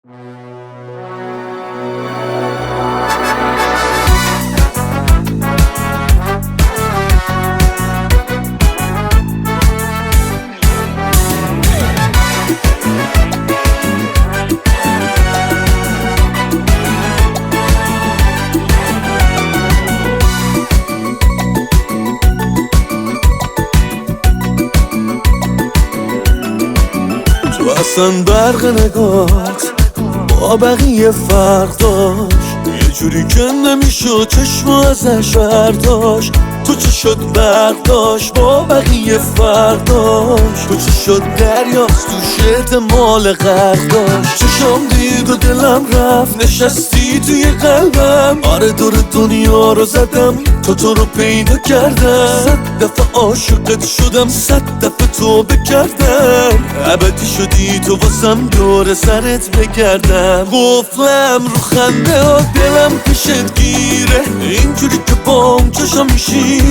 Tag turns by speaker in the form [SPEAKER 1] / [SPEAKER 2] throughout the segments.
[SPEAKER 1] تو اصلا برق نگات با بقیه فرق داشت، یه جوری که نمیشد چشم ازش برداشت. تو چه شد برق داشت با بقیه فرق داشت، تو چه شد دریاست توش احتمال غرق داشت. چشم دید و دلم رفت نشستی توی قلبم، آره دور دنیا رو زدم تو رو پیدا کردم. 100 دفعه عاشقت شدم، 100 دفعه توبه کردم، ابدی شدی تو واسم دور سرت بگردم. قفلم رو خنده ها دلم پیشت گیره، اینجوری که بام چشم میشی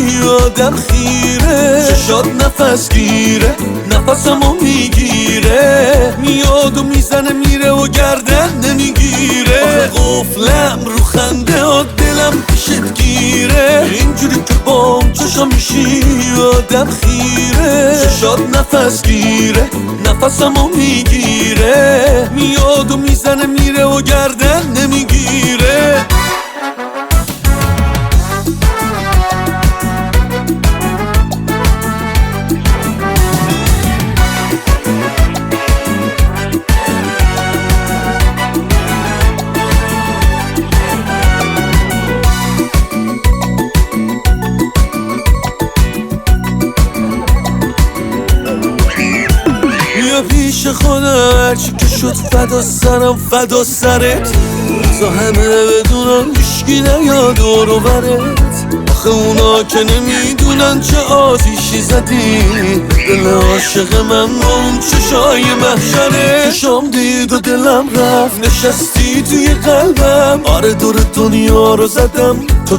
[SPEAKER 1] آدم خیره. چشات نفس گیره نفسمو میگیره، میاد و میزنه میره و گردن نمیگیره. آخه قفلم رو خنده ها دلم پیشت گیره، اینجوری که بام چشم میشی آدم خیره. چشات نفس گیره نفسمو میگیره، میاد و میزنه میره و گردن نمیگیره. بیا پیش خودم هرچی که شد فدا سرم فدا سرت، تا همه بدونن هیشکی نیاد دور و برت. آخه اونا که نمیدونن چه آتیشی زدی دل عاشق من با اون چشای محشره. چشام دید و دلم رفت نشستی توی قلبم، آره دور دنیا رو زدم تو